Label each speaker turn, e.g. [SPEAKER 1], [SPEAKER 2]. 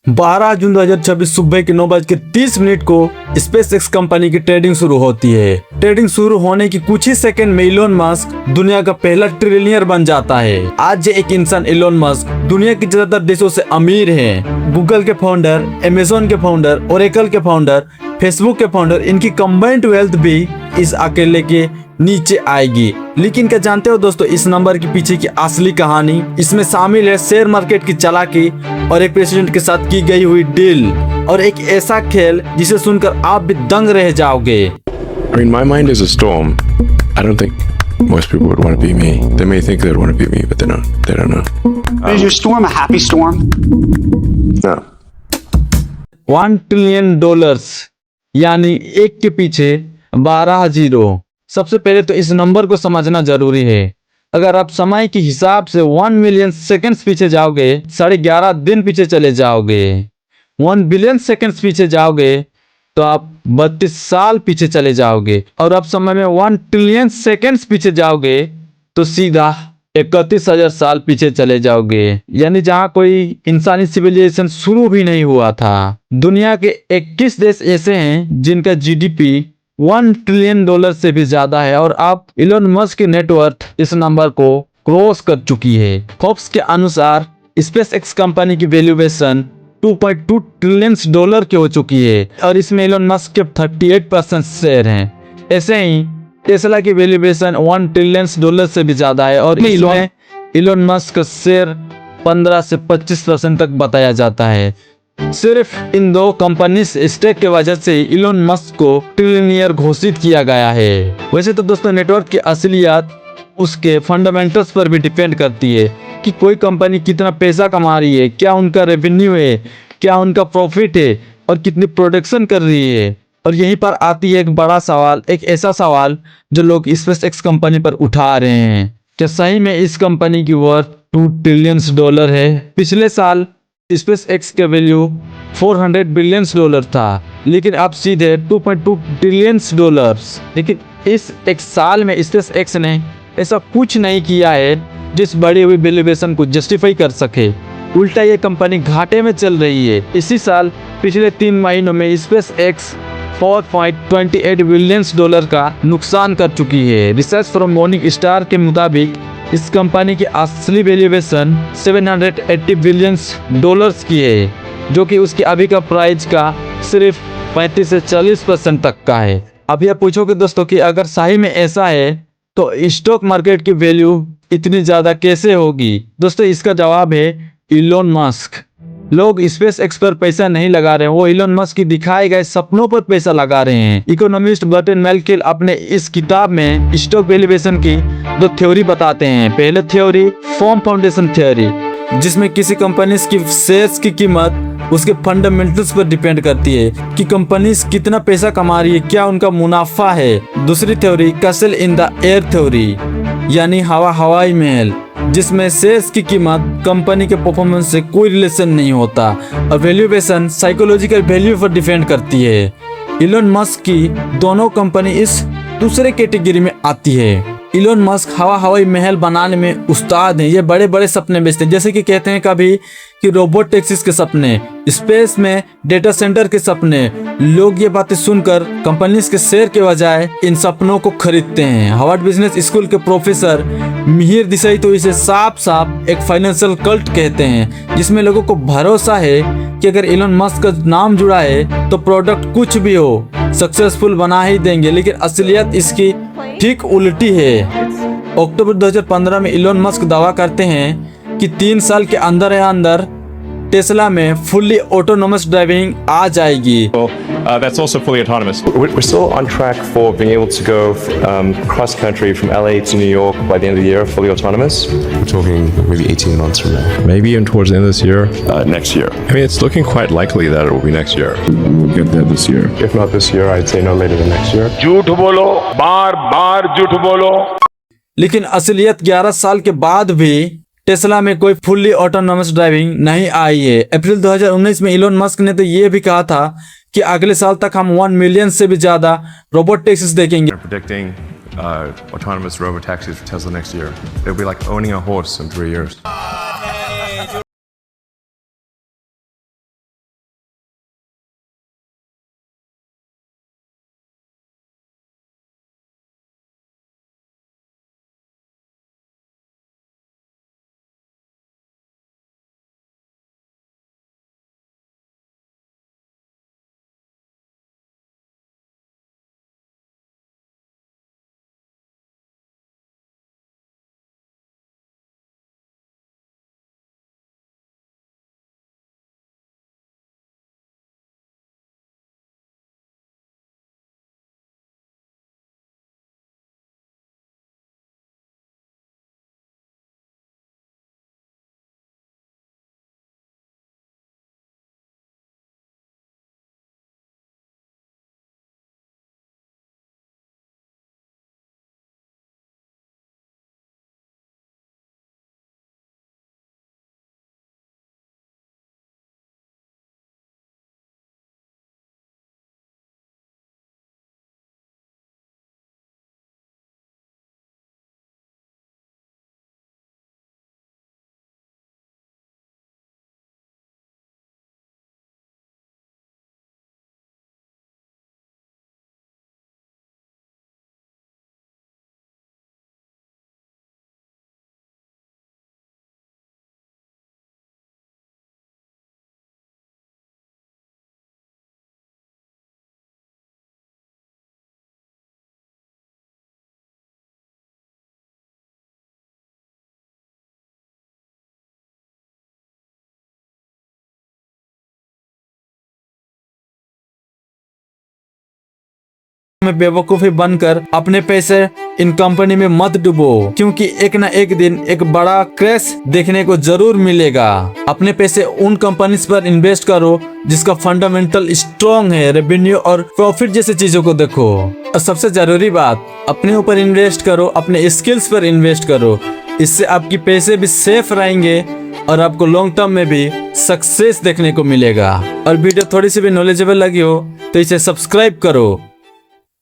[SPEAKER 1] 12 जून 2026 सुबह के 9:30 को स्पेस एक्स कंपनी की ट्रेडिंग शुरू होती है। ट्रेडिंग शुरू होने की कुछ ही सेकंड में इलोन मस्क दुनिया का पहला ट्रिलियनियर बन जाता है। आज एक इंसान इलोन मस्क दुनिया के ज्यादातर देशों से अमीर है। गूगल के फाउंडर, अमेज़न के फाउंडर, ओरेकल के फाउंडर, फेसबुक के फाउंडर, इनकी कंबाइंड वेल्थ भी इस अकेले के नीचे आएगी। लेकिन क्या जानते हो दोस्तों, इस नंबर के पीछे की असली कहानी? इसमें शामिल है शेयर मार्केट की चालाकी और एक प्रेसिडेंट के साथ की गई हुई डील और एक ऐसा खेल जिसे सुनकर आप भी दंग रह जाओगे।
[SPEAKER 2] I mean, my mind is a storm. I don't think most people would want to be me. They may think they'd want to be me, but they don't. They don't know.
[SPEAKER 3] Is your storm a happy storm?
[SPEAKER 2] No.
[SPEAKER 1] $1 trillion यानी एक के पीछे 12 zero. सबसे पहले तो इस number को समझना जरूरी है। अगर आप समय के हिसाब से 1 मिलियन सेकंड्स पीछे जाओगे, 11.5 दिन पीछे चले जाओगे, 1 बिलियन सेकंड्स पीछे जाओगे तो आप 32 साल पीछे चले जाओगे, और आप समय में 1 ट्रिलियन सेकंड्स पीछे जाओगे तो सीधा 31,000 साल पीछे चले जाओगे, यानी जहां कोई इंसानी सिविलाइजेशन शुरू भी नहीं हुआ था। दुनिया के 21 देश ऐसे हैं जिनका जीडीपी $1 ट्रिलियन से भी ज्यादा है, और अब इलोन मस्क की नेटवर्थ इस नंबर को क्रॉस कर चुकी है। फोर्ब्स के अनुसार स्पेस एक्स कंपनी की वैल्यूएशन $2.2 ट्रिलियन की हो चुकी है, और इसमें इलोन मस्क के 38% शेयर हैं। ऐसे ही टेस्ला की वैल्यूएशन $1 ट्रिलियन से भी ज्यादा है, और इसमें इलोन मस्क का शेयर 15 से 25% तक बताया जाता है। सिर्फ इन दो कंपनी स्टेक के वजह से इलोन मस्क को ट्रिलियनियर घोषित किया गया है। वैसे तो दोस्तों, नेटवर्क की असलियत उसके फंडामेंटल्स पर भी डिपेंड करती है कि कोई कंपनी कितना पैसा कमा रही है, क्या उनका रेवेन्यू है, क्या उनका प्रॉफिट है, और कितनी प्रोडक्शन कर रही है। और यहीं पर आती है एक बड़ा सवाल, एक ऐसा सवाल जो लोग स्पेस एक्स कंपनी पर उठा रहे हैं, क्या सही में इस कंपनी की वर्थ $2 ट्रिलियन है? पिछले साल स्पेस एक्स का वैल्यू $400 बिलियन था, लेकिन अब सीधे $2.2 ट्रिलियन। लेकिन इस एक साल में स्पेस एक्स ने ऐसा कुछ नहीं किया है जिस बढ़ी हुई वैल्यूएशन को जस्टिफाई कर सके। उल्टा ये कंपनी घाटे में चल रही है। इसी साल पिछले 3 महीनों में स्पेस एक्स $4.28 बिलियन का नुकसान कर चुकी है। रिसर्च फ्रॉम मॉर्निंग स्टार के मुताबिक इस कंपनी की असली वैल्यूएशन $780 बिलियन की है, जो कि उसकी अभी का प्राइस का सिर्फ 35 से 40% तक का है। अब यह पूछोगे दोस्तों कि अगर सही में ऐसा है तो स्टॉक मार्केट की वैल्यू इतनी ज़्यादा कैसे होगी? दोस्तों, इसका जवाब है इलोन मस्क। लोग स्पेस एक्स पर पैसा नहीं लगा रहे हैं, वो इलोन मस्क की दिखाए गए सपनों पर पैसा लगा रहे हैं। इकोनॉमिस्ट बर्टन मैलकिल अपने इस किताब में स्टॉक वैल्यूएशन की 2 थ्योरी बताते हैं। पहले थ्योरी फॉर्म फाउंडेशन थ्योरी, जिसमें किसी कंपनी की शेयर्स की कीमत उसके फंडामेंटल्स पर डिपेंड करती है कि कंपनी कितना पैसा कमा रही है, क्या उनका मुनाफा है। दूसरी theory castle in the air theory, यानी हवाई महल, जिसमें शेयर्स की कीमत कंपनी के परफॉर्मेंस से कोई रिलेशन नहीं होता, और वैल्यूएशन साइकोलॉजिकल वैल्यू पर डिपेंड करती है। इलोन मस्क की दोनों कंपनी इस दूसरे कैटेगरी में आती है। इलोन मस्क हवाई महल बनाने में उस्ताद हैं। ये बड़े बड़े सपने बेचते हैं, जैसे कि कहते हैं कभी कि रोबोट टैक्सीज के सपने, स्पेस में डेटा सेंटर के सपने। लोग ये बातें सुनकर कंपनीज के शेयर के बजाय इन सपनों को खरीदते हैं। हार्वर्ड बिजनेस स्कूल के प्रोफेसर मिहिर देसाई तो इसे साफ साफ एक फाइनेंशियल कल्ट कहते हैं, जिसमें लोगों को भरोसा है कि अगर इलोन मस्क का नाम जुड़ा है तो प्रोडक्ट कुछ भी हो सक्सेसफुल बना ही देंगे। लेकिन असलियत इसकी ठीक उल्टी है। अक्टूबर 2015 में इलोन मस्क दावा करते हैं कि 3 साल के अंदर टेस्ला में फुल्ली ऑटोनोमस ड्राइविंग आ जाएगी।
[SPEAKER 4] That's also fully autonomous.
[SPEAKER 2] We're still on track for being able to go cross country from LA to New York by the end of the year, fully autonomous. We're talking maybe 18 months from now. Maybe even towards the end of this year.
[SPEAKER 4] Next year.
[SPEAKER 2] I mean, it's looking quite likely that it will be next year.
[SPEAKER 5] We'll get there this year.
[SPEAKER 2] If not this year, I'd say no later than next year.
[SPEAKER 4] झूठ बोलो, बार झूठ बोलो।
[SPEAKER 1] लेकिन असलियत 11 साल के बाद भी टेस्ला में कोई फुल्ली ऑटोनोमस ड्राइविंग नहीं आई है। अप्रैल 2019 में इलोन मस्क ने तो ये भी कहा था कि अगले साल तक हम 1 मिलियन से भी ज्यादा रोबोट टैक्सीज देखेंगे।
[SPEAKER 2] Predicting autonomous robotaxis for Tesla next year. It'll be like owning a horse in 3 years.
[SPEAKER 1] में बेवकूफी बनकर अपने पैसे इन कंपनी में मत डुबो, क्योंकि एक ना एक दिन एक बड़ा क्रैश देखने को जरूर मिलेगा। अपने पैसे उन कंपनीज पर इन्वेस्ट करो जिसका फंडामेंटल स्ट्रॉन्ग है, रेवेन्यू और प्रॉफिट जैसी चीजों को देखो। और सबसे जरूरी बात, अपने ऊपर इन्वेस्ट करो, अपने स्किल्स पर इन्वेस्ट करो। इससे आपकी पैसे भी सेफ रहेंगे और आपको लॉन्ग टर्म में भी सक्सेस देखने को मिलेगा। और वीडियो थोड़ी सी भी नॉलेजेबल लगी हो तो इसे सब्सक्राइब करो।